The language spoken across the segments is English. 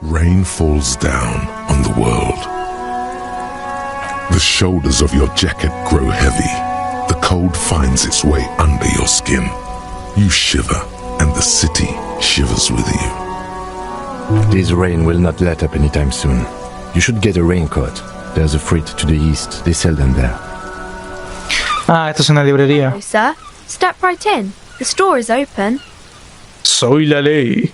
Rain falls down on the world. The shoulders of your jacket grow heavy. The cold finds its way under your skin. You shiver, and the city shivers with you. This rain will not let up anytime soon. You should get a raincoat. There's a fruit to the east. They sell them there. Ah, esto es una librería. Hello, sir. Step right in. The store is open. Soy la ley.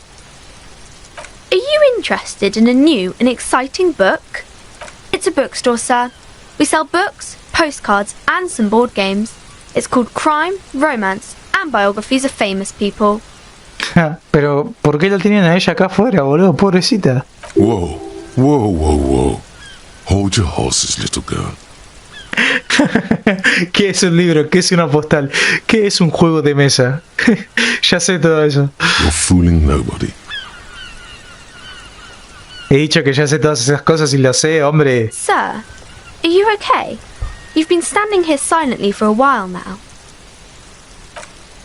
Are you interested in a new and exciting book? It's a bookstore, sir. We sell books, postcards, and some board games. It's called Crime, Romance, and Biographies of Famous People. Pero, ¿por qué la tienen a ella acá afuera, boludo? Pobrecita. Whoa, whoa, whoa, whoa. Hold your horses, little girl. ¿Qué es un libro? ¿Qué es una postal? ¿Qué es un juego de mesa? Ya sé todo eso. You're fooling nobody. He dicho que ya sé todas esas cosas y lo sé, hombre. Sir, are you okay? You've been standing here silently for a while now.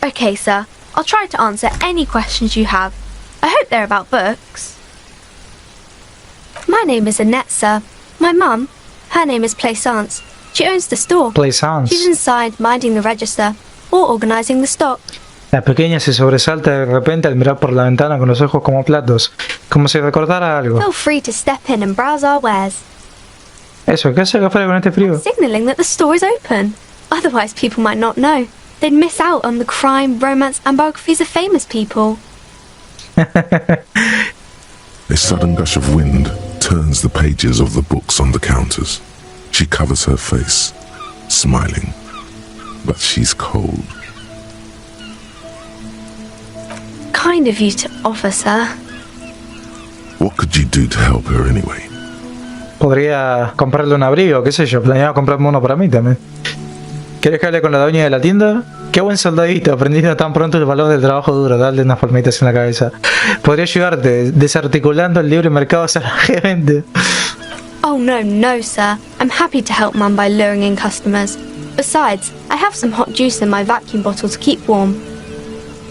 Okay, sir. I'll try to answer any questions you have. I hope they're about books. My name is Annette, sir. My mum, her name is Plaisance. She owns the store. Plaisance. She's inside minding the register or organising the stock. La pequeña se sobresalta de repente al mirar por la ventana con los ojos como platos, como si recordara algo. Feel free to step in and browse our wares. Eso, ¿qué hace acá afuera con este frío? Signalling that the store is open. Otherwise people might not know. They'd miss out on the crime, romance and biographies of famous people. A sudden gush of wind turns the pages of the books on the counters. She covers her face, smiling, but she's cold. Kind of you to offer, sir. What could you do to help her anyway? Podría comprarle un abrigo, qué sé yo, planeaba comprarme uno para mí también. ¿Quieres que hable con la dueña de la tienda? Qué buen soldadito, aprendiendo tan pronto el valor del trabajo duro, darle unas palmitas en la cabeza. Podría ayudarte, desarticulando el libre mercado salvajemente. Oh no, sir. I'm happy to help Mum by luring in customers. Besides, I have some hot juice in my vacuum bottle to keep warm.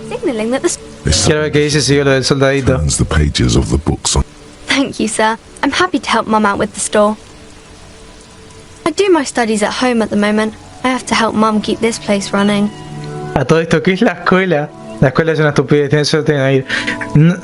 Signalling that the... Quiero ver qué dice si yo lo del soldadito. Turns the pages of the books on. Thank you, sir. I'm happy to help Mum out with the store. I do my studies at home at the moment. I have to help Mum keep this place running. A todo esto, ¿qué es la escuela? La escuela es una estupidez, tienes suerte de no ir.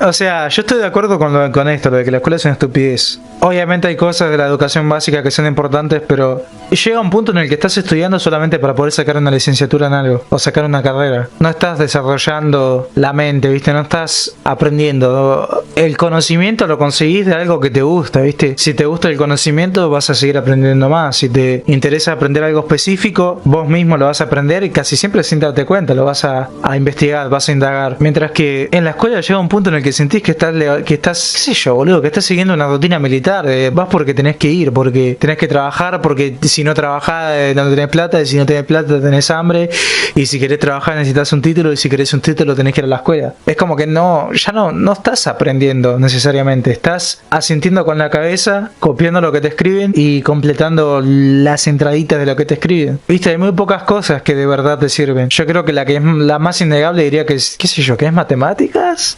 O sea, yo estoy de acuerdo con esto, lo de que la escuela es una estupidez. Obviamente hay cosas de la educación básica que son importantes, pero llega un punto en el que estás estudiando solamente para poder sacar una licenciatura en algo, o sacar una carrera. No estás desarrollando la mente, ¿viste? No estás aprendiendo. El conocimiento lo conseguís de algo que te gusta, ¿viste? Si te gusta el conocimiento, vas a seguir aprendiendo más. Si te interesa aprender algo específico, vos mismo lo vas a aprender y casi siempre sin darte cuenta, lo vas a investigar, vas a indagar. Mientras que en la escuela llega un punto en el que sentís que estás, qué sé yo, boludo, que estás siguiendo una rutina militar. Vas porque tenés que ir, porque tenés que trabajar, porque si no trabajás no tenés plata, y si no tenés plata tenés hambre, y si querés trabajar necesitas un título, y si querés un título tenés que ir a la escuela. Es como que no estás aprendiendo necesariamente, estás asintiendo con la cabeza, copiando lo que te escriben y completando las entraditas de lo que te escriben. Viste, hay muy pocas cosas que de verdad te sirven. Yo creo que la que es la más innegable diría que es, qué sé yo, que es matemáticas.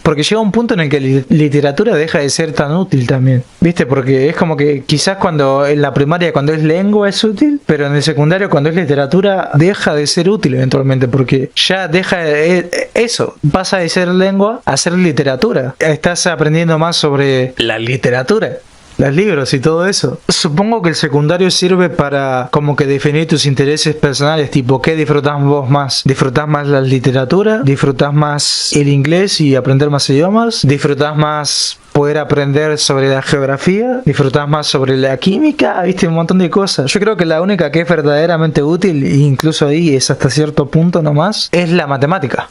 Porque llega un punto en el que la literatura deja de ser tan útil también, ¿viste? Porque es como que quizás cuando en la primaria, cuando es lengua es útil, pero en el secundario cuando es literatura deja de ser útil eventualmente, porque ya deja eso, pasa de ser lengua a ser literatura. Estás aprendiendo más sobre la literatura, los libros y todo eso. Supongo que el secundario sirve para como que definir tus intereses personales, tipo, ¿qué disfrutás vos más? ¿Disfrutás más la literatura? ¿Disfrutás más el inglés y aprender más idiomas? ¿Disfrutás más poder aprender sobre la geografía? ¿Disfrutás más sobre la química? ¿Viste? Un montón de cosas. Yo creo que la única que es verdaderamente útil, e incluso ahí es hasta cierto punto nomás, es la matemática.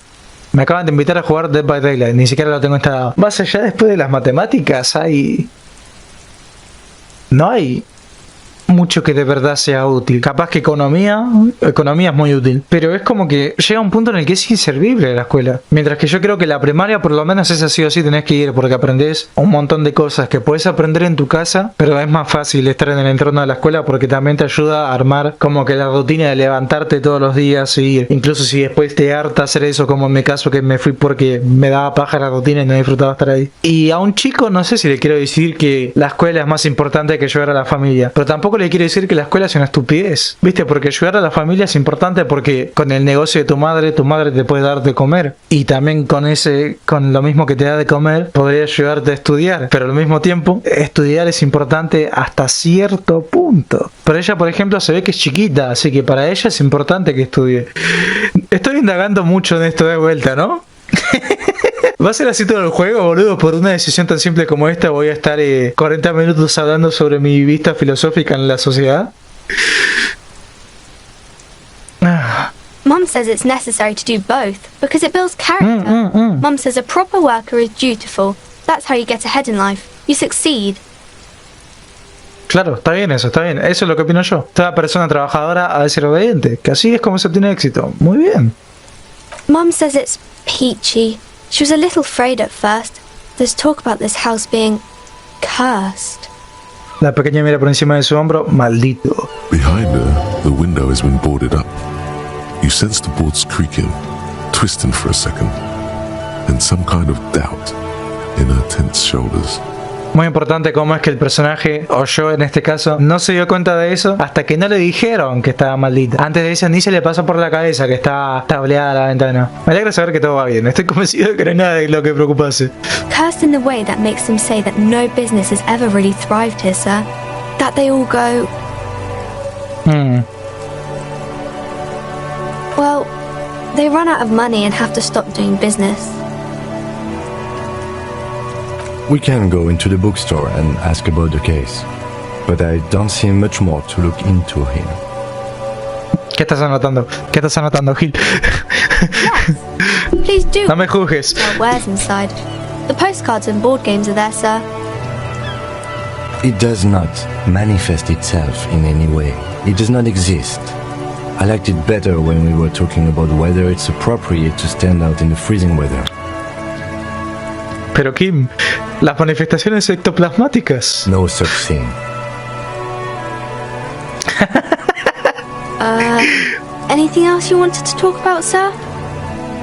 Me acaban de invitar a jugar Dead by Daylight, ni siquiera lo tengo instalado. Más allá, después de las matemáticas no hay mucho que de verdad sea útil. Capaz que economía es muy útil, pero es como que llega un punto en el que es inservible la escuela. Mientras que yo creo que la primaria por lo menos es así o sí tenés que ir, porque aprendés un montón de cosas que puedes aprender en tu casa, pero es más fácil estar en el entorno de la escuela porque también te ayuda a armar como que la rutina de levantarte todos los días y ir. Incluso si después te harta hacer eso, como en mi caso que me fui porque me daba paja la rutina y no disfrutaba estar ahí. Y a un chico no sé si le quiero decir que la escuela es más importante que ayudar a la familia, pero tampoco le quiero decir que la escuela es una estupidez, ¿viste? Porque ayudar a la familia es importante porque con el negocio de tu madre te puede dar de comer, y también con lo mismo que te da de comer podría ayudarte a estudiar, pero al mismo tiempo estudiar es importante hasta cierto punto. Pero ella, por ejemplo, se ve que es chiquita, así que para ella es importante que estudie. Estoy indagando mucho en esto de vuelta, ¿no? ¿Va a ser así todo el juego, boludo? Por una decisión tan simple como esta voy a estar 40 minutos hablando sobre mi vista filosófica en la sociedad. Mum says it's necessary to do both because it builds character. Mum says a proper worker is dutiful. That's how you get ahead in life. You succeed. Claro, está bien eso, está bien. Eso es lo que opino yo. Toda persona trabajadora ha de ser obediente, que así es como se obtiene éxito. Muy bien. Mum says it's peachy. She was a little afraid at first. There's talk about this house being cursed. La pequeña mira por encima de su hombro. Maldito. Behind her, the window has been boarded up. You sense the boards creaking, twisting for a second, and some kind of doubt in her tense shoulders. Muy importante cómo es que el personaje, o yo en este caso, no se dio cuenta de eso hasta que no le dijeron que estaba maldita. Antes de eso ni se le pasó por la cabeza que está tableada la ventana. Me alegra saber que todo va bien. Estoy convencido de que no hay nada de lo que preocupase. Cursed in the way that makes them say that no business has ever really thrived here, sir. That they all go... Well, they run out of money and have to stop doing business. We can go into the bookstore and ask about the case, but I don't see much more to look into him. ¿Qué estás anotando? ¿Qué estás anotando, Gil? Yes. Please do. No me juzgues. Well, where's inside? The postcards and board games are there, sir. It does not manifest itself in any way. It does not exist. I liked it better when we were talking about whether it's appropriate to stand out in the freezing weather. Pero Kim, las manifestaciones ectoplasmáticas. No such thing. Anything else you wanted to talk about, sir?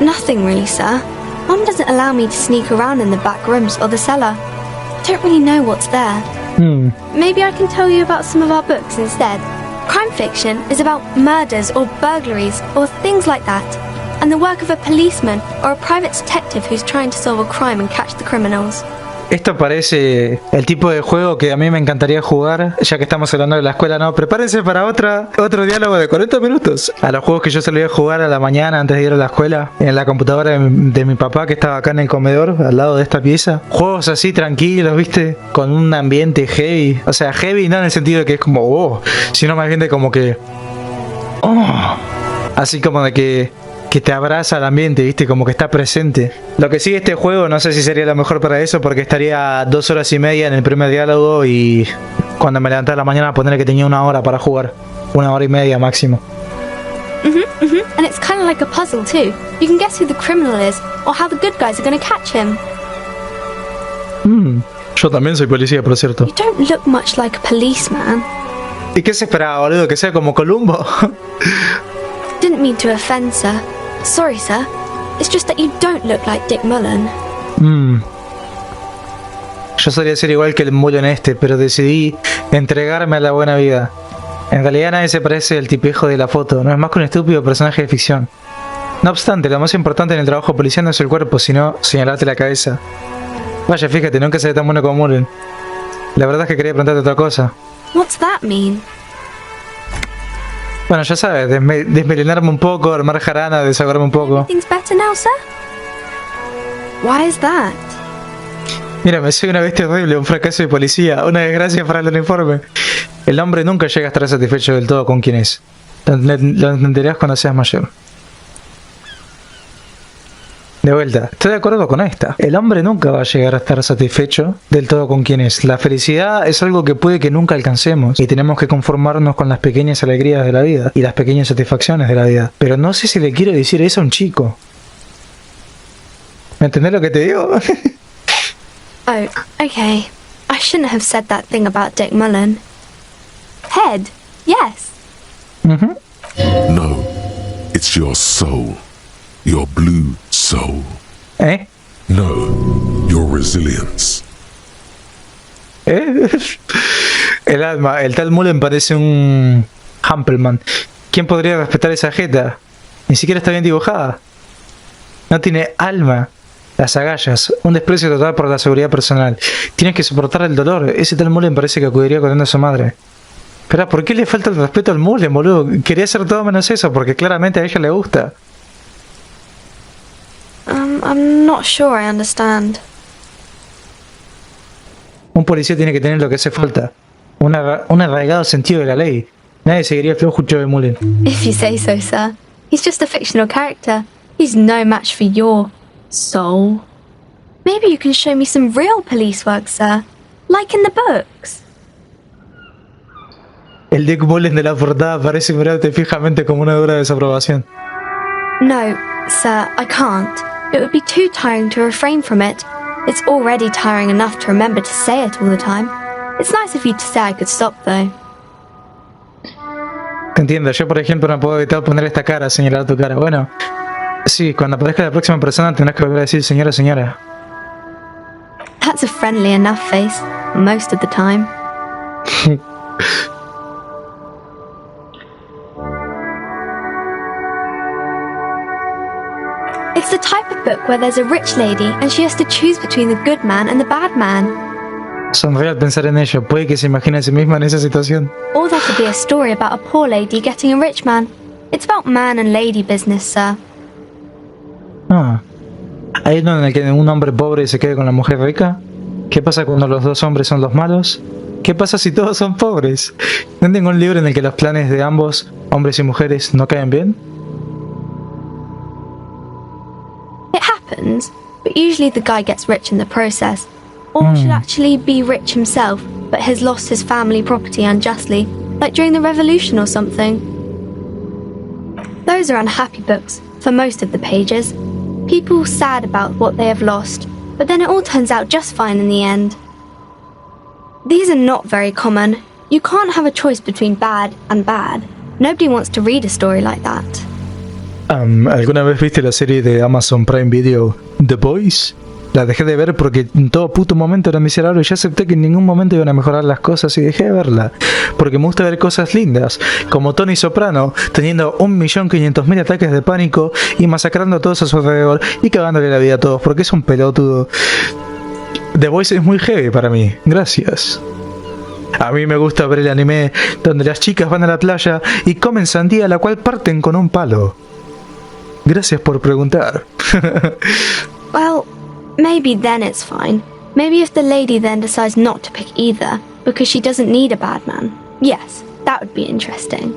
Nothing really, sir. Mum doesn't allow me to sneak around in the back rooms or the cellar. I don't really know what's there. Maybe I can tell you about some of our books instead. Crime fiction is about murders or burglaries or things like that, and the work of a policeman or a private detective who's trying to solve a crime and catch the criminals. Esto parece el tipo de juego que a mí me encantaría jugar, ya que estamos hablando de la escuela, ¿no? Prepárense para otro diálogo de 40 minutos. A los juegos que yo solía jugar a la mañana antes de ir a la escuela, en la computadora de mi papá que estaba acá en el comedor, al lado de esta pieza. Juegos así tranquilos, ¿viste? Con un ambiente heavy. O sea, heavy no en el sentido de que es como, oh, sino más bien de como que... oh, así como de que te abraza al ambiente, ¿viste? Como que está presente. Lo que sí, este juego no sé si sería lo mejor para eso, porque estaría 2 horas y media en el primer diálogo y cuando me levantaba a la mañana ponerle que tenía 1 hora para jugar. 1 hora y media máximo. And it's kind of like a puzzle too. You can guess who the criminal is or how the good guys are going to catch him. Yo también soy policía, por cierto. You don't look much like a policeman. ¿Y qué se esperaba, boludo? ¿Que sea como Columbo? Didn't mean to offend, sir. Sorry, sir. It's just that you don't look like Dick Mullen. Yo solía ser igual que el Mullen este, pero decidí entregarme a la buena vida. En realidad nadie se parece al tipejo de la foto, no es más que un estúpido personaje de ficción. No obstante, lo más importante en el trabajo policial no es el cuerpo, sino señalarte la cabeza. Vaya, fíjate, nunca se ve tan bueno como Mullen. La verdad es que quería preguntarte otra cosa. What's that mean? Bueno, ya sabes, desmelenarme un poco, armar jarana, desahogarme un poco. Things better now, sir? Why is that? Mírame, soy una bestia horrible, un fracaso de policía, una desgracia para el uniforme. El hombre nunca llega a estar satisfecho del todo con quien es. Lo entenderás cuando seas mayor. De vuelta, estoy de acuerdo con esta. El hombre nunca va a llegar a estar satisfecho del todo con quien es. La felicidad es algo que puede que nunca alcancemos y tenemos que conformarnos con las pequeñas alegrías de la vida y las pequeñas satisfacciones de la vida. Pero no sé si le quiero decir eso a un chico. ¿Me entendés lo que te digo? Oh, okay. I shouldn't have said that thing about Dick Mullen. Head, yes. No, it's your soul. Your blue soul. ¿Eh? No, your resilience. ¿Eh? El alma, el tal Mullen parece un Hampelman. ¿Quién podría respetar esa jeta? Ni siquiera está bien dibujada. No tiene alma. Las agallas, un desprecio total por la seguridad personal. Tienes que soportar el dolor. Ese tal Mullen parece que acudiría corriendo a su madre. Pero ¿por qué le falta el respeto al Mullen, boludo? Quería hacer todo menos eso, porque claramente a ella le gusta. I'm not sure I understand. Un policía tiene que tener lo que hace falta. Un arraigado sentido de la ley. Nadie seguiría el flojucho de Mullen. If you say so, sir. He's just a fictional character. He's no match for your soul. Maybe you can show me some real police work, sir. Like in the books. El Dick Mullen de la portada parece mirarte fijamente como una dura desaprobación. No, sir, I can't. It would be too tiring to refrain from it. It's already tiring enough to remember to say it all the time. It's nice of you to say I could stop, though. Te entiendo, yo por ejemplo no puedo evitar poner esta cara, señalar tu cara. Bueno, sí, cuando aparezca la próxima persona tendrás que volver a decir señora, señora. That's a friendly enough face, most of the time. It's the type of book where there's a rich lady and she has to choose between the good man and the bad man. Sonríe al pensar en ello, puede que se imagine a sí misma en esa situación. Or there could be a story about a poor lady getting a rich man. It's about man and lady business, sir. Ah. ¿Hay uno en el que un hombre pobre se quede con la mujer rica? ¿Qué pasa cuando los dos hombres son los malos? ¿Qué pasa si todos son pobres? ¿No tengo un libro en el que los planes de ambos, hombres y mujeres, no caen bien? It happens, but usually the guy gets rich in the process. Or should actually be rich himself, but has lost his family property unjustly, like during the revolution or something. Those are unhappy books, for most of the pages. People sad about what they have lost, but then it all turns out just fine in the end. These are not very common. You can't have a choice between bad and bad. Nobody wants to read a story like that. ¿Alguna vez viste la serie de Amazon Prime Video The Boys? La dejé de ver porque en todo puto momento era miserable y ya acepté que en ningún momento iban a mejorar las cosas y dejé de verla. Porque me gusta ver cosas lindas, como Tony Soprano teniendo 1.500.000 ataques de pánico y masacrando a todos a su alrededor y cagándole la vida a todos porque es un pelotudo. The Voice es muy heavy para mí, gracias. A mí me gusta ver el anime donde las chicas van a la playa y comen sandía la cual parten con un palo. Gracias por preguntar. Well, maybe then it's fine. Maybe if the lady then decides not to pick either, because she doesn't need a bad man. Yes, that would be interesting.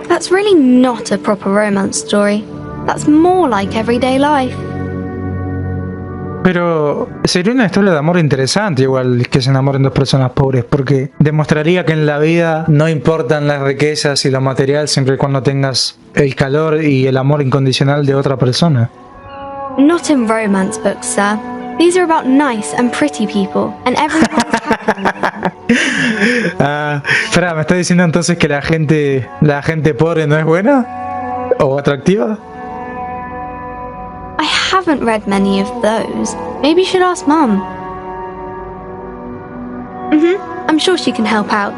That's really not a proper romance story. That's more like everyday life. Pero sería una historia de amor interesante, igual que se enamoren dos personas pobres, porque demostraría que en la vida no importan las riquezas y lo material siempre y cuando tengas el calor y el amor incondicional de otra persona. Not in romance books, sir. These are about nice and pretty people, and everyone's happy with them. Espera, ¿me estás diciendo entonces que la gente pobre no es buena? ¿O atractiva? I haven't read many of those. Maybe you should ask Mum. I'm sure she can help out.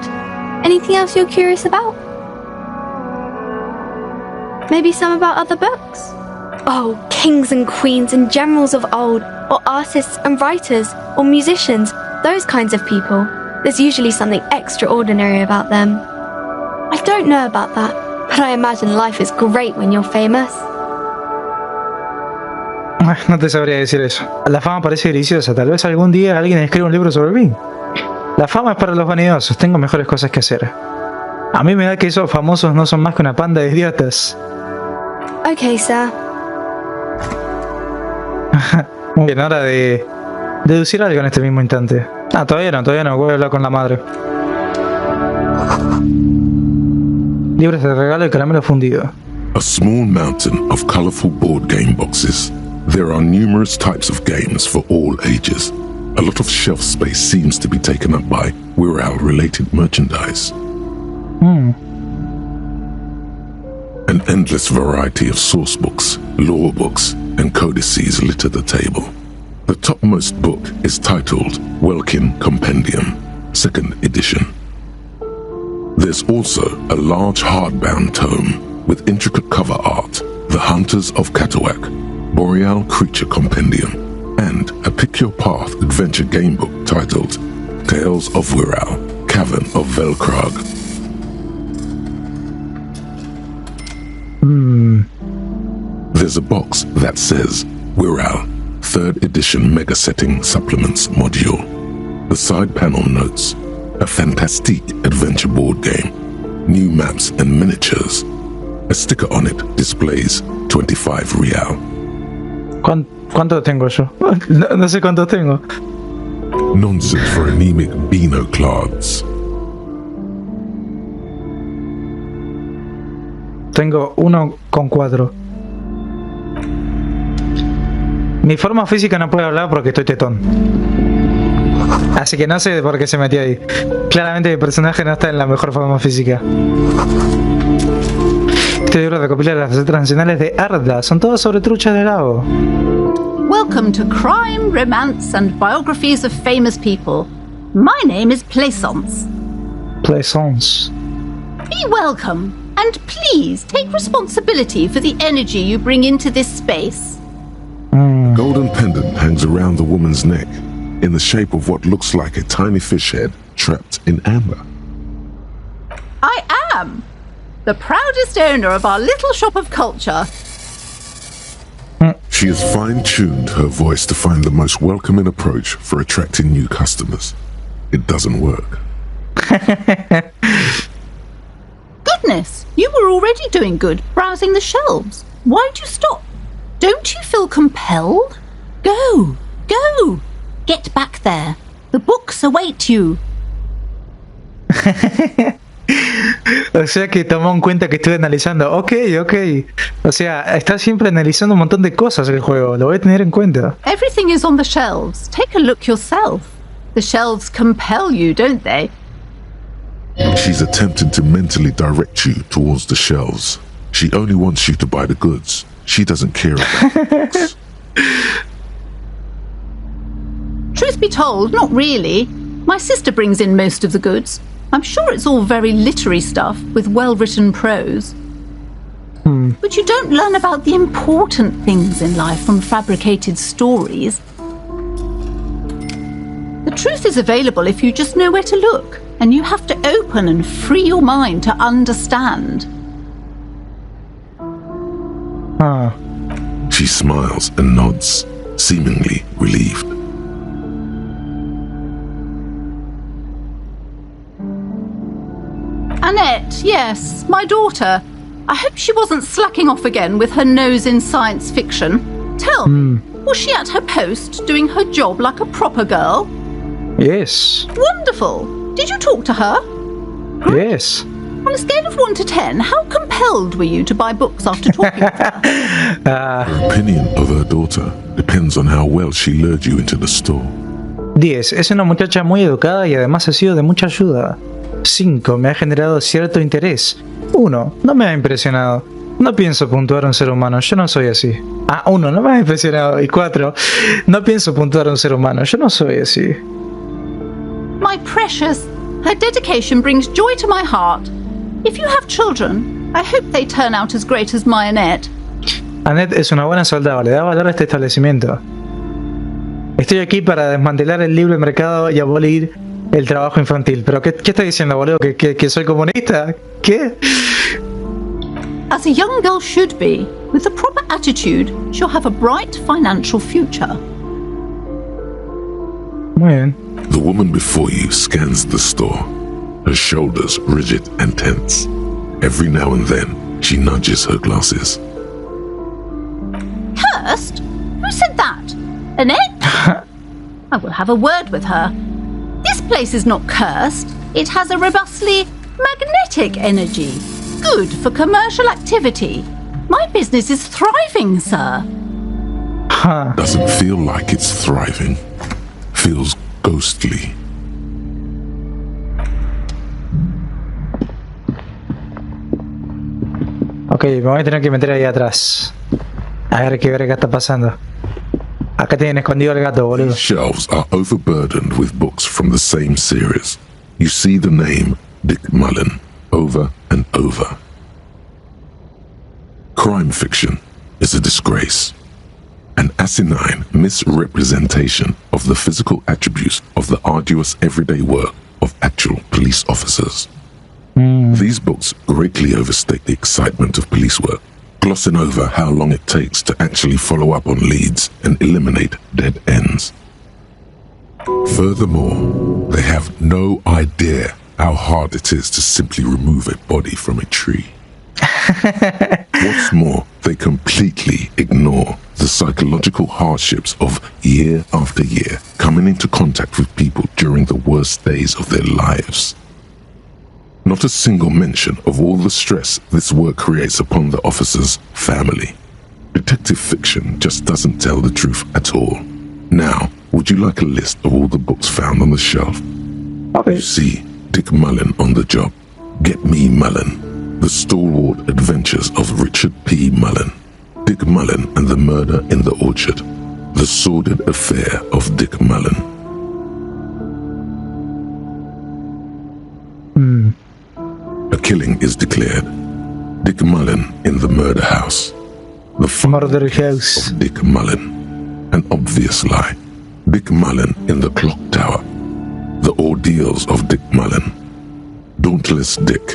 Anything else you're curious about? Maybe some about other books? Oh, kings and queens and generals of old, or artists and writers, or musicians, those kinds of people. There's usually something extraordinary about them. I don't know about that, but I imagine life is great when you're famous. No te sabría decir eso. La fama parece deliciosa. Tal vez algún día alguien escriba un libro sobre mí. La fama es para los vanidosos. Tengo mejores cosas que hacer. A mí me da que esos famosos no son más que una panda de idiotas. Okay, sir. Muy bien, hora de deducir algo en este mismo instante. Ah, todavía no, voy a hablar con la madre. Libros de regalo y caramelo fundido. A small mountain of colorful board game boxes. There are numerous types of games for all ages. A lot of shelf space seems to be taken up by Wirral-related merchandise. An endless variety of source books, lore books, and codices litter the table. The topmost book is titled Welkin Compendium, 2nd edition. There's also a large hardbound tome with intricate cover art, The Hunters of Catawak, Boreal Creature Compendium, and a Pick Your Path adventure game book titled Tales of Wirral, Cavern of Velkrag. There's a box that says Wirral, 3rd edition Mega Setting Supplements Module. The side panel notes, a fantastique adventure board game, new maps and miniatures. A sticker on it displays 25 real. ¿Cuánto tengo yo? No sé cuántos tengo. Nonsense for anemic Beano-clads. Tengo 1,4. Mi forma física no puede hablar porque estoy tetón. Así que no sé por qué se metió ahí. Claramente mi personaje no está en la mejor forma física. Este libro recopila las recetas nacionales de Arda. Son todas sobre truchas de lago. Welcome to Crime, Romance and Biographies of Famous People. My name is Plaisance. Plaisance. Be welcome, and please take responsibility for the energy you bring into this space. Golden pendant hangs around the woman's neck in the shape of what looks like a tiny fish head trapped in amber. I am the proudest owner of our little shop of culture. She has fine-tuned her voice to find the most welcoming approach for attracting new customers. It doesn't work. Goodness, you were already doing good browsing the shelves. Why'd you stop? Don't you feel compelled? Go, go! Get back there. The books await you. O sea que tomó en cuenta que estuve analizando. Ok. O sea, está siempre analizando un montón de cosas el juego. Lo voy a tener en cuenta. Everything is on the shelves. Take a look yourself. The shelves compel you, don't they? She's attempting to mentally direct you towards the shelves. She only wants you to buy the goods. She doesn't care about the books. Truth be told, not really. My sister brings in most of the goods. I'm sure it's all very literary stuff with well-written prose. But you don't learn about the important things in life from fabricated stories. The truth is available if you just know where to look, and you have to open and free your mind to understand. She smiles and nods, seemingly relieved. Annette, yes, my daughter. I hope she wasn't slacking off again with her nose in science fiction. Tell me, was she at her post doing her job like a proper girl? Yes. Wonderful. Did you talk to her? Yes. On a scale of 1 to 10, how compelled were you to buy books after talking with her? Her opinion of her daughter depends on how well she lured you into the store. 10. Es una muchacha muy educada y además ha sido de mucha ayuda. 5. Me ha generado cierto interés. 1. No me ha impresionado. No pienso puntuar a un ser humano, yo no soy así. 1. No me ha impresionado. Y 4. No pienso puntuar a un ser humano, yo no soy así. My precious, her dedication brings joy to my heart. If you have children, I hope they turn out as great as my Annette. Annette es una buena soldada, le da valor a este establecimiento. Estoy aquí para desmantelar el libre mercado y abolir el trabajo infantil. ¿Pero qué está diciendo, boludo? ¿Que soy comunista? ¿Qué? As a young girl should be, with the proper attitude, she'll have a bright financial future. Muy bien. The woman before you scans the store, her shoulders rigid and tense. Every now and then, she nudges her glasses. Cursed? Who said that? Annette? I will have a word with her. This place is not cursed. It has a robustly magnetic energy. Good for commercial activity. My business is thriving, sir. Doesn't feel like it's thriving. Feels ghostly. Ok, me voy a tener que meter ahí atrás. A ver qué verga está pasando. Acá tienen escondido al gato, boludo. These shelves are overburdened with books from the same series. You see the name Dick Mullen over and over. Crime fiction is a disgrace. An asinine misrepresentation of the physical attributes of the arduous everyday work of actual police officers. These books greatly overstate the excitement of police work, glossing over how long it takes to actually follow up on leads and eliminate dead ends. Furthermore, they have no idea how hard it is to simply remove a body from a tree. What's more, they completely ignore the psychological hardships of year after year coming into contact with people during the worst days of their lives. Not a single mention of all the stress this work creates upon the officer's family. Detective fiction just doesn't tell the truth at all. Now, would you like a list of all the books found on the shelf? Okay. You see Dick Mullen on the job. Get Me Mullen. The Stalwart Adventures of Richard P. Mullen. Dick Mullen and the Murder in the Orchard. The Sordid Affair of Dick Mullen. A killing is declared. Dick Mullen in the murder house. The Murder House. of Dick Mullen. An obvious lie. Dick Mullen in the clock tower. The ordeals of Dick Mullen. Dauntless Dick.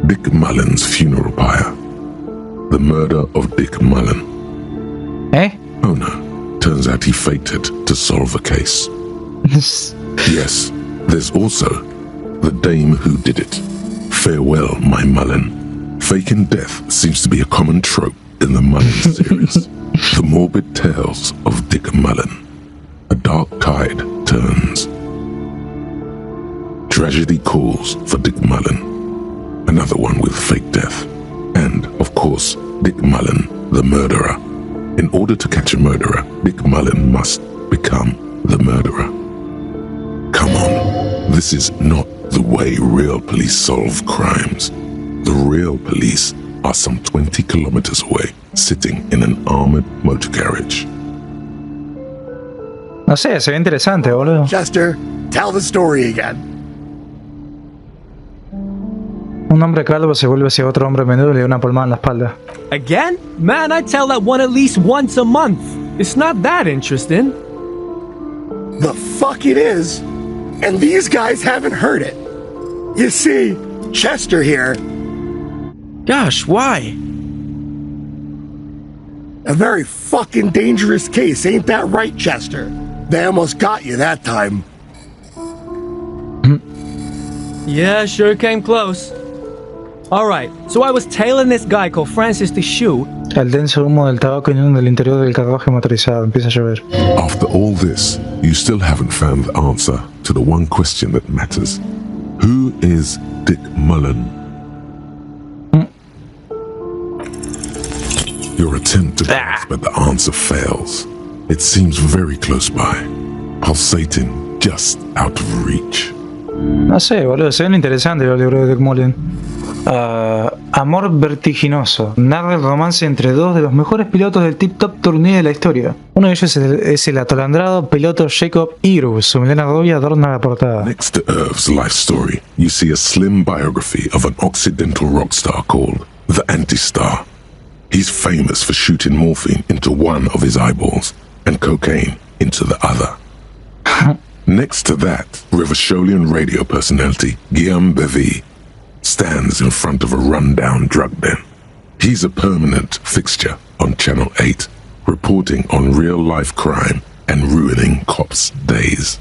Dick Mullen's funeral pyre. The murder of Dick Mullen. Eh? Oh no, turns out he faked it to solve a case. Yes, there's also the dame who did it. Farewell, my Mullen. Faking death seems to be a common trope in the Mullen series. The morbid tales of Dick Mullen. A dark tide turns. Tragedy calls for Dick Mullen. Another one with fake death. And, of course, Dick Mullen, the murderer. In order to catch a murderer, Dick Mullen must become the murderer. Come on, this is not the way real police solve crimes. The real police are some 20 kilometers away, sitting in an armored motor carriage. No sé, se ve interesante, boludo. Chester, tell the story again. Un hombre calvo se vuelve hacia otro hombre menudo y le da una palmada en la espalda. Again? Man, I tell that one at least once a month. It's not that interesting. The fuck it is. And these guys haven't heard it. You see, Chester here, Gosh, why? a very fucking dangerous case, ain't that right, Chester? They almost got you that time. Yeah, sure came close. Alright, so I was tailing this guy called Francis the Shoe. El denso humo del tabaco inunda el interior del carruaje motorizado. Empieza a llover. After all this, you still haven't found the answer to the one question that matters. Who is Dick Mullen? Your attempt to grasp, but the answer fails. It seems very close by, pulsating just out of reach. No sé, boludo, se ven interesantes los libros de Dick Mullen. Amor vertiginoso. Narra el romance entre dos de los mejores pilotos del tip-top tournée de la historia. Uno de ellos es el atolandrado piloto Jacob Irv. Su melena rubia adorna la portada. Next to Irv's life story, you see a slim biography of an Occidental rock star called the Anti-Star. He's famous for shooting morphine into one of his eyeballs and cocaine into the other. Next to that, Rivasholian radio personality Guillaume Bevy stands in front of a rundown drug den. He's a permanent fixture on Channel 8, reporting on real-life crime and ruining cops' days.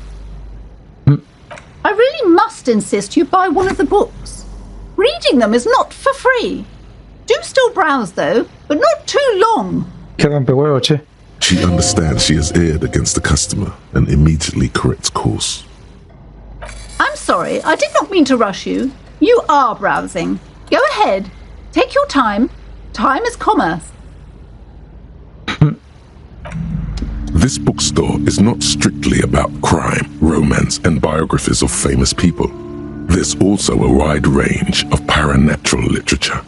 I really must insist you buy one of the books. Reading them is not for free. Do still browse, though, but not too long. Qué rompehuevo, che. She understands she has erred against the customer and immediately corrects course. I'm sorry, I did not mean to rush you. You are browsing. Go ahead. Take your time. Time is commerce. This bookstore is not strictly about crime, romance, and biographies of famous people. There's also a wide range of paranatural literature.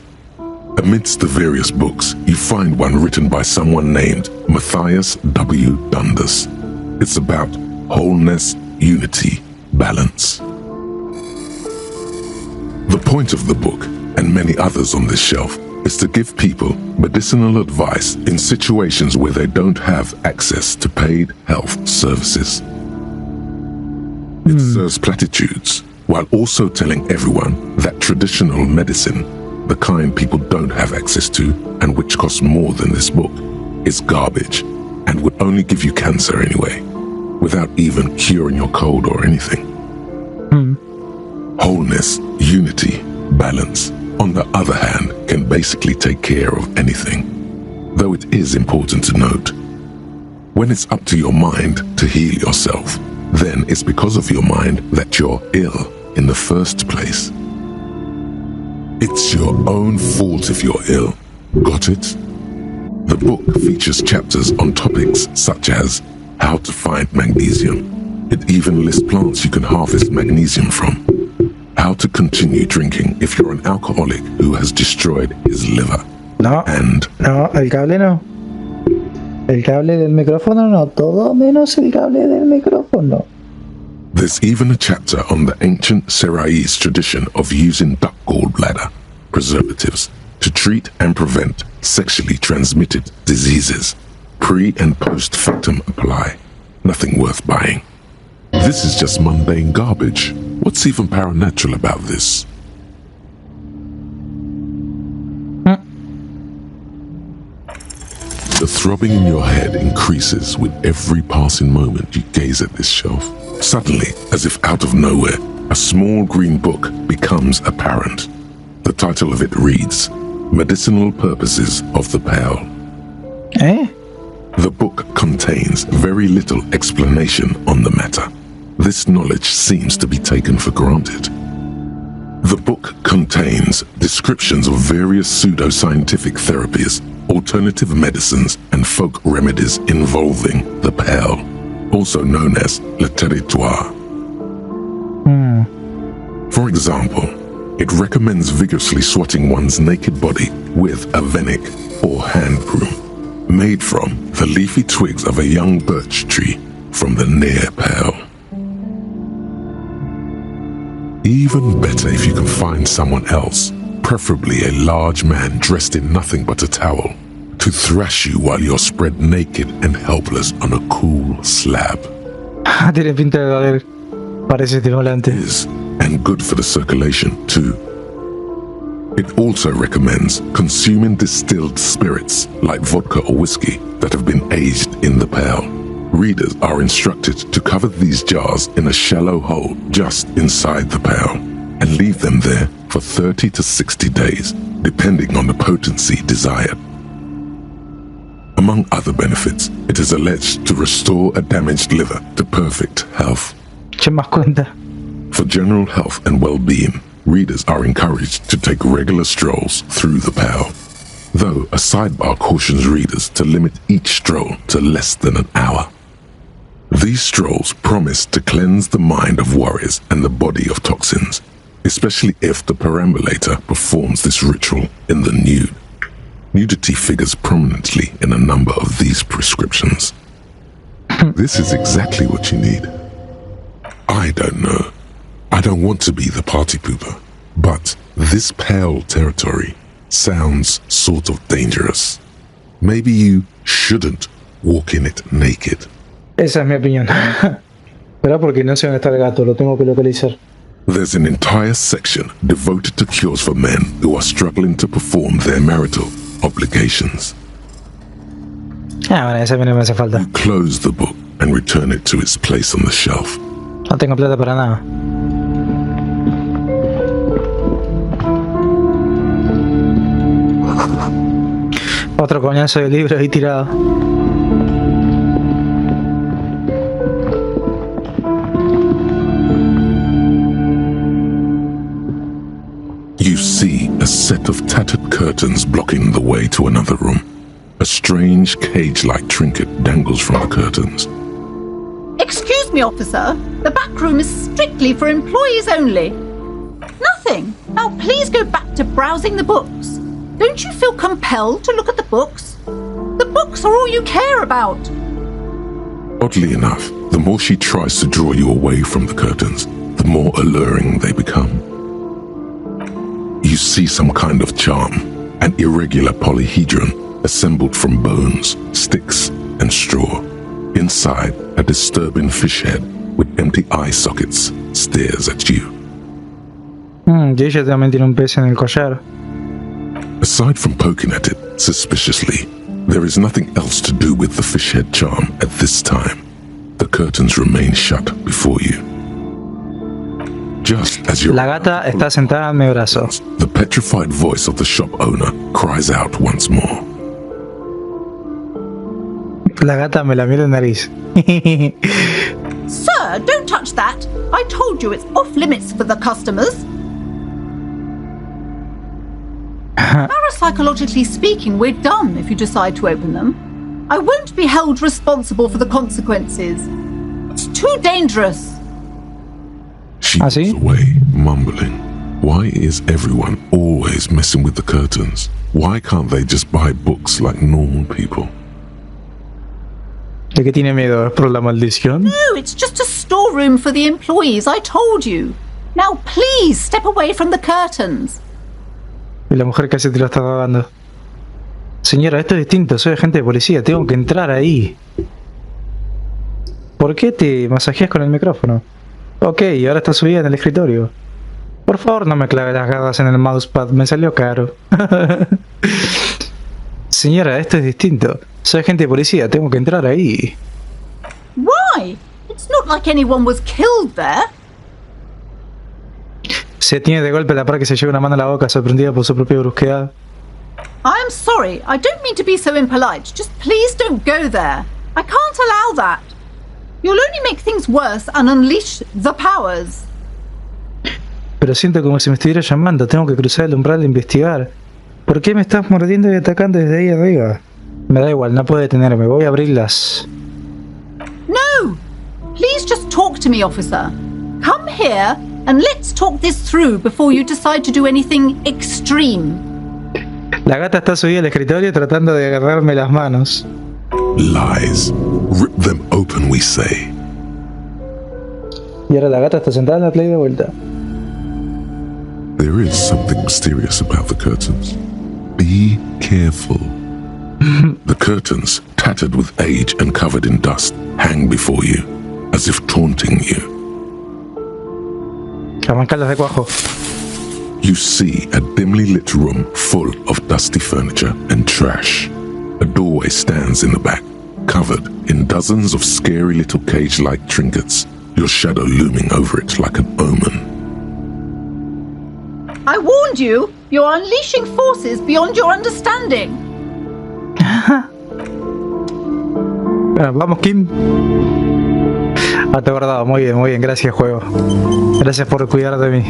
Amidst the various books, you find one written by someone named Matthias W. Dundas. It's about wholeness, unity, balance. The point of the book, and many others on this shelf, is to give people medicinal advice in situations where they don't have access to paid health services. It serves platitudes, while also telling everyone that traditional medicine, the kind people don't have access to and which costs more than this book, is garbage and would only give you cancer anyway, without even curing your cold or anything. Wholeness, unity, balance, on the other hand, can basically take care of anything. Though it is important to note, when it's up to your mind to heal yourself, then it's because of your mind that you're ill in the first place. It's your own fault if you're ill. Got it? The book features chapters on topics such as how to find magnesium. It even lists plants you can harvest magnesium from. How to continue drinking if you're an alcoholic who has destroyed his liver. No, And no, el cable no. El cable del micrófono no, todo menos el cable del micrófono. there's even a chapter on the ancient Seraïs tradition of using duck gallbladder preservatives to treat and prevent sexually transmitted diseases. Pre and post factum apply. Nothing worth buying. This is just mundane garbage. What's even paranatural about this? The throbbing in your head increases with every passing moment you gaze at this shelf. Suddenly, as if out of nowhere, a small green book becomes apparent. The title of it reads, Medicinal Purposes of the Pearl. ¿Eh? The book contains very little explanation on the matter. This knowledge seems to be taken for granted. The book contains descriptions of various pseudoscientific therapies, alternative medicines, and folk remedies involving the pearl, also known as le territoire. For example, it recommends vigorously swatting one's naked body with a venik or hand broom, made from the leafy twigs of a young birch tree from the near pearl. Even better if you can find someone else, preferably a large man dressed in nothing but a towel, to thrash you while you're spread naked and helpless on a cool slab. Tiene pinta de doler. Parece estimulante. Is and good for the circulation too. It also recommends consuming distilled spirits like vodka or whiskey that have been aged in the pearl. Readers are instructed to cover these jars in a shallow hole just inside the pearl and leave them there for 30 to 60 days, depending on the potency desired. Among other benefits, it is alleged to restore a damaged liver to perfect health. ¿Qué más cuenta? For general health and well-being, readers are encouraged to take regular strolls through the pearl, though a sidebar cautions readers to limit each stroll to less than an hour. These strolls promise to cleanse the mind of worries and the body of toxins, especially if the perambulator performs this ritual in the nude. Nudity figures prominently in a number of these prescriptions. This is exactly what you need. I don't know. I don't want to be the party pooper, but this pale territory sounds sort of dangerous. Maybe you shouldn't walk in it naked. Esa es mi opinión. Pero porque no sé dónde está el gato, lo tengo que localizar. There's an entire section devoted to cures for men who are struggling to perform their marital obligations. Ah, bueno, esa a mí no me hace falta. Close the book and return it to its place on the shelf. No tengo plata para nada. Otro coñazo de libro ahí tirado. You see a set of tattered curtains blocking the way to another room. A strange cage-like trinket dangles from the curtains. Excuse me, officer. The back room is strictly for employees only. Nothing. Now please go back to browsing the books. Don't you feel compelled to look at the books? The books are all you care about. Oddly enough, the more she tries to draw you away from the curtains, the more alluring they become. You see some kind of charm, an irregular polyhedron assembled from bones, sticks, and straw. Inside, a disturbing fish head with empty eye sockets stares at you. Y ella también tiene un pez en el collar. Aside from poking at it suspiciously, there is nothing else to do with the fish head charm at this time. The curtains remain shut before you. Just as you La gata está sentada en mi brazo. the petrified voice of the shop owner cries out once more. La gata me la mira en nariz. Sir, don't touch that. I told you it's off limits for the customers. Parapsychologically speaking, we're done if you decide to open them. I won't be held responsible for the consequences. It's too dangerous. She ¿Ah, sí? walks away, mumbling. Why is everyone always messing with the curtains? Why can't they just buy books like normal people? ¿De qué tiene miedo? ¿Es por la maldición? No, it's just a storeroom for the employees, I told you. Now please step away from the curtains. Y la mujer casi te lo está pagando. Señora, esto es distinto. Soy agente de policía. Tengo que entrar ahí. ¿Por qué te masajeas con el micrófono? Ok, y ahora está subida en el escritorio. Por favor, no me clave las garras en el mousepad. Me salió caro. Señora, esto es distinto. Soy agente de policía. Tengo que entrar ahí. Why? It's not like anyone was killed there. Se tiene de golpe la par que se lleva una mano a la boca, sorprendida por su propia brusquedad. I'm sorry, I don't mean to be so impolite. Just please don't go there. I can't allow that. You'll only make things worse and unleash the powers. Pero siento como si me estuviera llamando. Tengo que cruzar el umbral de investigar. ¿Por qué me estás mordiendo y atacando desde ahí arriba? Me da igual, no puedo detenerme. Voy a abrirlas. No! Please just talk to me, officer. Come here and let's talk this through before you decide to do anything extreme. La gata está subida al escritorio tratando de agarrarme las manos. Lies. Rip them open, we say. Y ahora la gata está sentada en la play de vuelta. There is something mysterious about the curtains. Be careful. The curtains, tattered with age and covered in dust, hang before you, as if taunting you. Arrancarlas de cuajo. You see a dimly lit room full of dusty furniture and trash. A doorway stands in the back, covered in dozens of scary little cage-like trinkets, your shadow looming over it like an omen. I warned you! You're unleashing forces beyond your understanding. Vamos, Kim. Te he guardado. Muy bien. Gracias, juego. Gracias por cuidar de mí.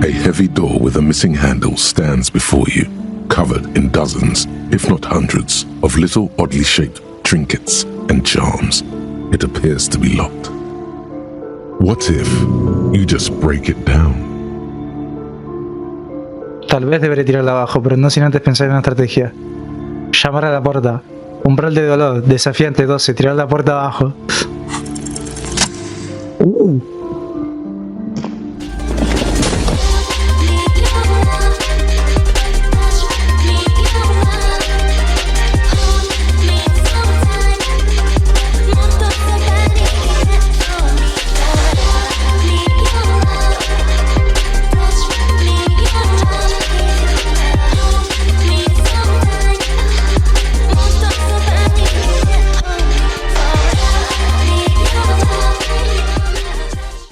A heavy door with a missing handle stands before you, covered in dozens, if not hundreds, of little oddly shaped trinkets and charms. It appears to be locked. What if you just break it down? Tal vez deberé tirarla abajo, pero no sin antes pensar en una estrategia. Llamar a la puerta. Umbral de dolor. Desafiante 12. Tirar la puerta abajo.